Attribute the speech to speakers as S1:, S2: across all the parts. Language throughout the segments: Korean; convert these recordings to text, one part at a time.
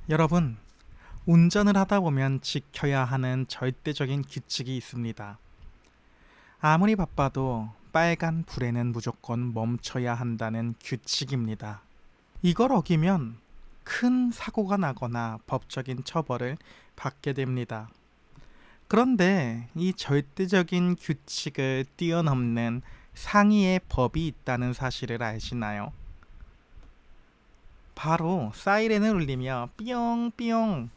S1: 여러분, 운전을 하다 보면 지켜야 하는 절대적인 규칙이 있습니다. 아무리 바빠도 빨간 불에는 무조건 멈춰야 한다는 규칙입니다. 이걸 어기면 큰 사고가 나거나 법적인 처벌을 받게 됩니다. 그런데 이 절대적인 규칙을 뛰어넘는 상위의 법이 있다는 사실을 아시나요? 바로 사이렌을 울리며 삐용삐용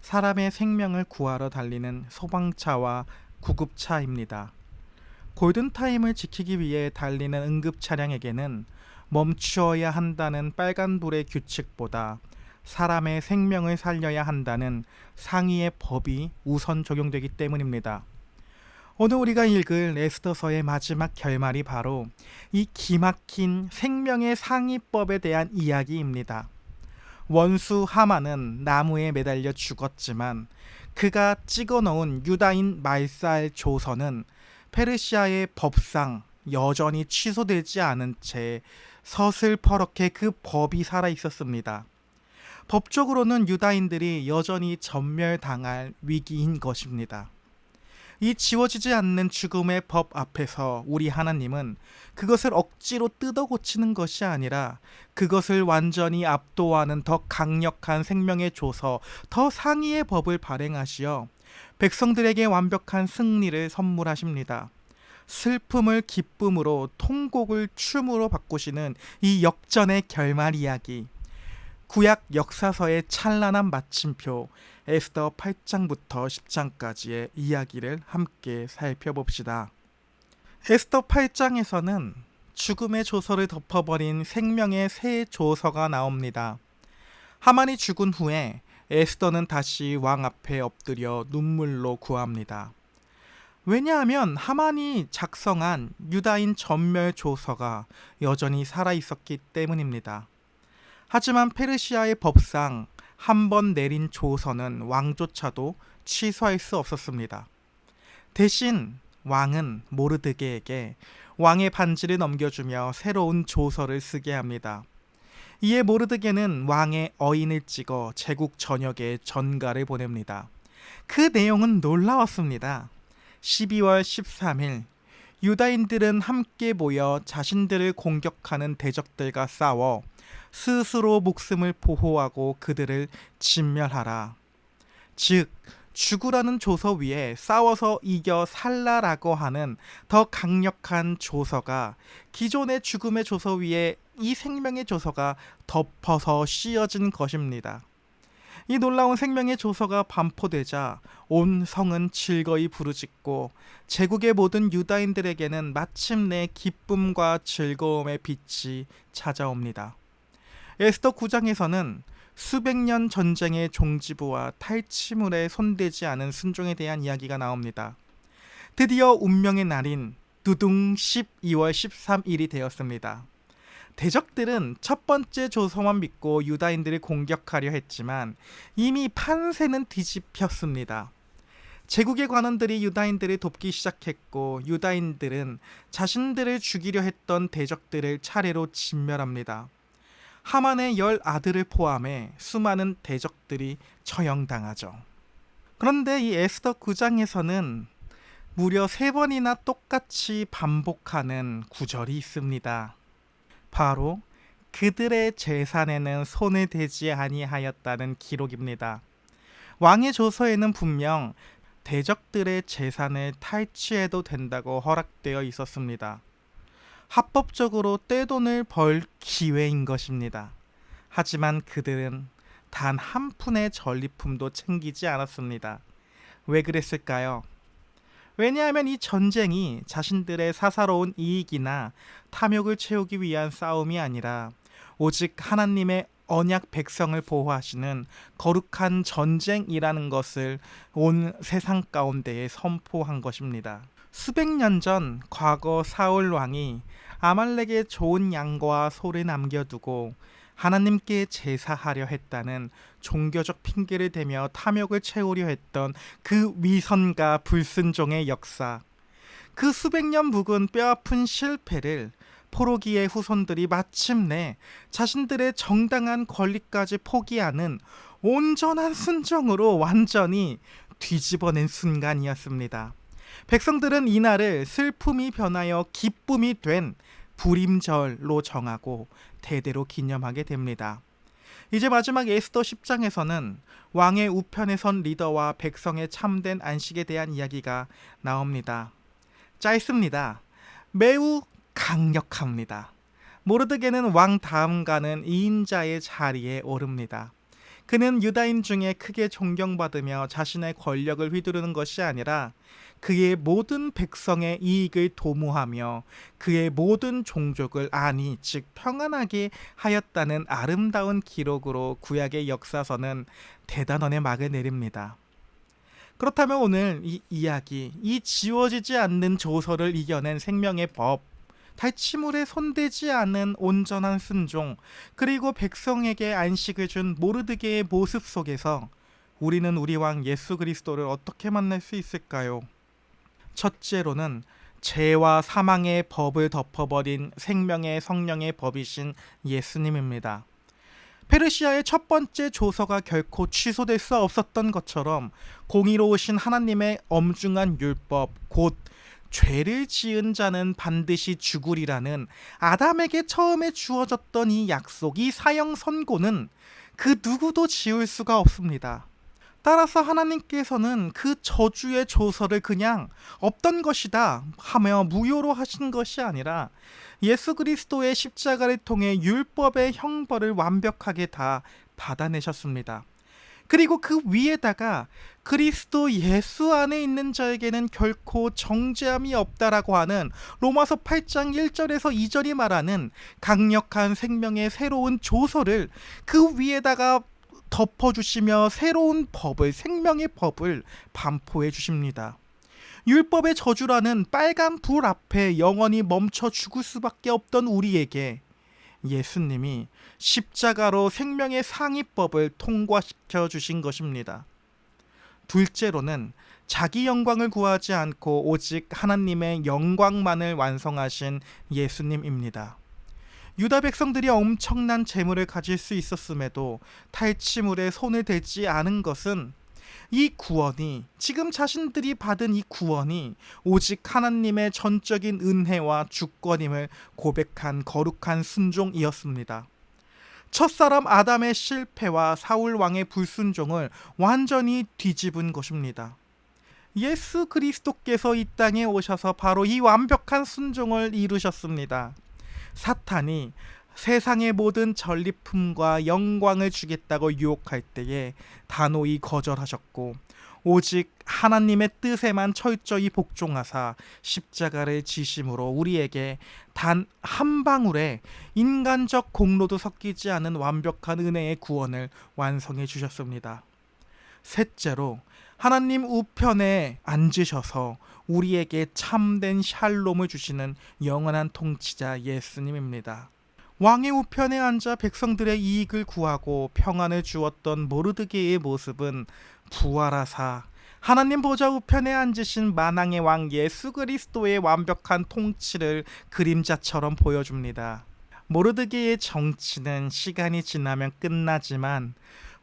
S1: 사람의 생명을 구하러 달리는 소방차와 구급차입니다. 골든타임을 지키기 위해 달리는 응급 차량에게는 멈추어야 한다는 빨간불의 규칙보다 사람의 생명을 살려야 한다는 상위의 법이 우선 적용되기 때문입니다. 오늘 우리가 읽을 에스더서의 마지막 결말이 바로 이 기막힌 생명의 상위법에 대한 이야기입니다. 원수 하만은 나무에 매달려 죽었지만 그가 찍어놓은 유다인 말살 조서는 페르시아의 법상 여전히 취소되지 않은 채 서슬퍼렇게 그 법이 살아 있었습니다. 법적으로는 유다인들이 여전히 전멸당할 위기인 것입니다. 이 지워지지 않는 죽음의 법 앞에서 우리 하나님은 그것을 억지로 뜯어 고치는 것이 아니라 그것을 완전히 압도하는 더 강력한 생명의 조서, 더 상위의 법을 발행하시어 백성들에게 완벽한 승리를 선물하십니다. 슬픔을 기쁨으로, 통곡을 춤으로 바꾸시는 이 역전의 결말 이야기. 구약 역사서의 찬란한 마침표, 에스더 8장부터 10장까지의 이야기를 함께 살펴봅시다. 에스더 8장에서는 죽음의 조서를 덮어버린 생명의 새 조서가 나옵니다. 하만이 죽은 후에 에스더는 다시 왕 앞에 엎드려 눈물로 구합니다. 왜냐하면 하만이 작성한 유다인 전멸 조서가 여전히 살아있었기 때문입니다. 하지만 페르시아의 법상 한 번 내린 조서는 왕조차도 취소할 수 없었습니다. 대신 왕은 모르드게에게 왕의 반지를 넘겨주며 새로운 조서를 쓰게 합니다. 이에 모르드게는 왕의 어인을 찍어 제국 전역에 전가를 보냅니다. 그 내용은 놀라웠습니다. 12월 13일 유다인들은 함께 모여 자신들을 공격하는 대적들과 싸워 스스로 목숨을 보호하고 그들을 진멸하라. 즉 죽으라는 조서 위에 싸워서 이겨 살라라고 하는 더 강력한 조서가 기존의 죽음의 조서 위에 이 생명의 조서가 덮어서 씌어진 것입니다. 이 놀라운 생명의 조서가 반포되자 온 성은 즐거이 부르짖고 제국의 모든 유다인들에게는 마침내 기쁨과 즐거움의 빛이 찾아옵니다. 에스더 9장에서는 수백 년 전쟁의 종지부와 탈취물에 손대지 않은 순종에 대한 이야기가 나옵니다. 드디어 운명의 날인 두둥 12월 13일이 되었습니다. 대적들은 첫 번째 조서만 믿고 유다인들을 공격하려 했지만 이미 판세는 뒤집혔습니다. 제국의 관원들이 유다인들을 돕기 시작했고 유다인들은 자신들을 죽이려 했던 대적들을 차례로 진멸합니다. 하만의 10 아들을 포함해 수많은 대적들이 처형당하죠. 그런데 이 에스더 9장에서는 무려 3번이나 똑같이 반복하는 구절이 있습니다. 바로 그들의 재산에는 손을 대지 아니하였다는 기록입니다. 왕의 조서에는 분명 대적들의 재산을 탈취해도 된다고 허락되어 있었습니다. 합법적으로 떼돈을 벌 기회인 것입니다. 하지만 그들은 단 한 푼의 전리품도 챙기지 않았습니다. 왜 그랬을까요? 왜냐하면 이 전쟁이 자신들의 사사로운 이익이나 탐욕을 채우기 위한 싸움이 아니라 오직 하나님의 언약 백성을 보호하시는 거룩한 전쟁이라는 것을 온 세상 가운데에 선포한 것입니다. 수백 년 전 과거 사울 왕이 아말렉의 좋은 양과 소를 남겨두고 하나님께 제사하려 했다는 종교적 핑계를 대며 탐욕을 채우려 했던 그 위선과 불순종의 역사, 그 수백 년 묵은 뼈아픈 실패를 포로기의 후손들이 마침내 자신들의 정당한 권리까지 포기하는 온전한 순종으로 완전히 뒤집어낸 순간이었습니다. 백성들은 이날을 슬픔이 변하여 기쁨이 된 불임절로 정하고 대대로 기념하게 됩니다. 이제 마지막 에스더 10장에서는 왕의 우편에 선 리더와 백성의 참된 안식에 대한 이야기가 나옵니다. 짧습니다. 매우 강력합니다. 모르드게는 왕 다음 가는 2인자의 자리에 오릅니다. 그는 유다인 중에 크게 존경받으며 자신의 권력을 휘두르는 것이 아니라 그의 모든 백성의 이익을 도모하며 그의 모든 종족을 안위, 즉 평안하게 하였다는 아름다운 기록으로 구약의 역사서는 대단원의 막을 내립니다. 그렇다면 오늘 이 이야기, 이 지워지지 않는 조서를 이겨낸 생명의 법, 탈취물에 손대지 않은 온전한 순종, 그리고 백성에게 안식을 준 모르드게의 모습 속에서 우리는 우리 왕 예수 그리스도를 어떻게 만날 수 있을까요? 첫째로는 죄와 사망의 법을 덮어버린 생명의 성령의 법이신 예수님입니다. 페르시아의 첫 번째 조서가 결코 취소될 수 없었던 것처럼 공의로우신 하나님의 엄중한 율법, 곧 죄를 지은 자는 반드시 죽으리라는 아담에게 처음에 주어졌던 이 약속, 이 사형 선고는 그 누구도 지울 수가 없습니다. 따라서 하나님께서는 그 저주의 조서를 그냥 없던 것이다 하며 무효로 하신 것이 아니라 예수 그리스도의 십자가를 통해 율법의 형벌을 완벽하게 다 받아내셨습니다. 그리고 그 위에다가 그리스도 예수 안에 있는 자에게는 결코 정죄함이 없다라고 하는 로마서 8장 1절에서 2절이 말하는 강력한 생명의 새로운 조서를 그 위에다가 덮어주시며 새로운 법을, 생명의 법을 반포해 주십니다. 율법의 저주라는 빨간 불 앞에 영원히 멈춰 죽을 수밖에 없던 우리에게 예수님이 십자가로 생명의 상위법을 통과시켜 주신 것입니다. 둘째로는 자기 영광을 구하지 않고 오직 하나님의 영광만을 완성하신 예수님입니다. 유다 백성들이 엄청난 재물을 가질 수 있었음에도 탈취물에 손을 대지 않은 것은 이 구원이, 지금 자신들이 받은 이 구원이 오직 하나님의 전적인 은혜와 주권임을 고백한 거룩한 순종이었습니다. 첫사람 아담의 실패와 사울 왕의 불순종을 완전히 뒤집은 것입니다. 예수 그리스도께서 이 땅에 오셔서 바로 이 완벽한 순종을 이루셨습니다. 사탄이 세상의 모든 전리품과 영광을 주겠다고 유혹할 때에 단호히 거절하셨고 오직 하나님의 뜻에만 철저히 복종하사 십자가를 지심으로 우리에게 단 한 방울의 인간적 공로도 섞이지 않은 완벽한 은혜의 구원을 완성해 주셨습니다. 셋째로 하나님 우편에 앉으셔서 우리에게 참된 샬롬을 주시는 영원한 통치자 예수님입니다. 왕의 우편에 앉아 백성들의 이익을 구하고 평안을 주었던 모르드게의 모습은 부활하사 하나님 보좌 우편에 앉으신 만왕의 왕 예수 그리스도의 완벽한 통치를 그림자처럼 보여줍니다. 모르드게의 정치는 시간이 지나면 끝나지만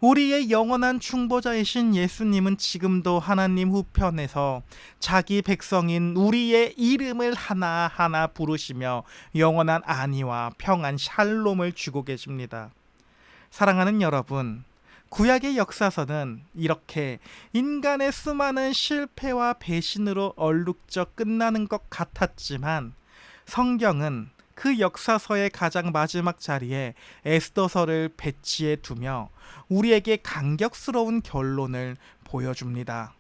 S1: 우리의 영원한 충보자이신 예수님은 지금도 하나님 우편에서 자기 백성인 우리의 이름을 하나하나 부르시며 영원한 안위와 평안 샬롬을 주고 계십니다. 사랑하는 여러분, 구약의 역사서는 이렇게 인간의 수많은 실패와 배신으로 얼룩져 끝나는 것 같았지만 성경은 그 역사서의 가장 마지막 자리에 에스더서를 배치해 두며 우리에게 감격스러운 결론을 보여줍니다.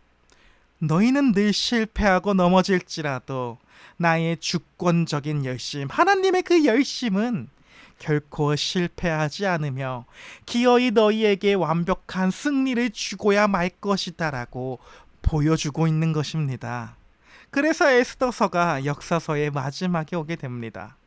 S1: 너희는 늘 실패하고 넘어질지라도 나의 주권적인 열심, 하나님의 그 열심은 결코 실패하지 않으며 기어이 너희에게 완벽한 승리를 주고야 말 것이다라고 보여주고 있는 것입니다. 그래서 에스더서가 역사서의 마지막에 오게 됩니다.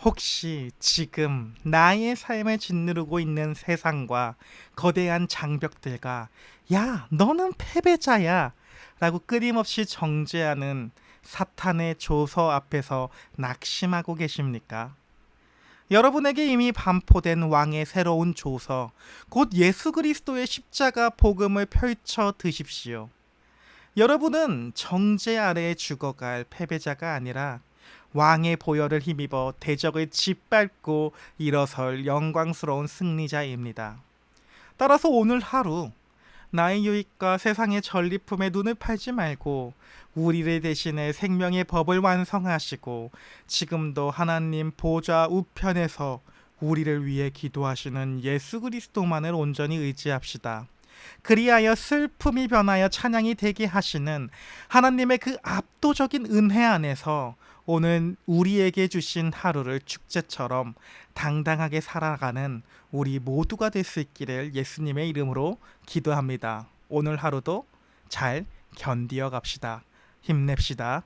S1: 혹시 지금 나의 삶을 짓누르고 있는 세상과 거대한 장벽들과 야, 너는 패배자야 라고 끊임없이 정죄하는 사탄의 조서 앞에서 낙심하고 계십니까? 여러분에게 이미 반포된 왕의 새로운 조서, 곧 예수 그리스도의 십자가 복음을 펼쳐 드십시오. 여러분은 정죄 아래에 죽어갈 패배자가 아니라 왕의 보혈을 힘입어 대적을 짓밟고 일어설 영광스러운 승리자입니다. 따라서 오늘 하루 나의 유익과 세상의 전리품에 눈을 팔지 말고 우리를 대신해 생명의 법을 완성하시고 지금도 하나님 보좌 우편에서 우리를 위해 기도하시는 예수 그리스도만을 온전히 의지합시다. 그리하여 슬픔이 변하여 찬양이 되게 하시는 하나님의 그 압도적인 은혜 안에서 오늘 우리에게 주신 하루를 축제처럼 당당하게 살아가는 우리 모두가 될 수 있기를 예수님의 이름으로 기도합니다. 오늘 하루도 잘 견디어 갑시다. 힘냅시다.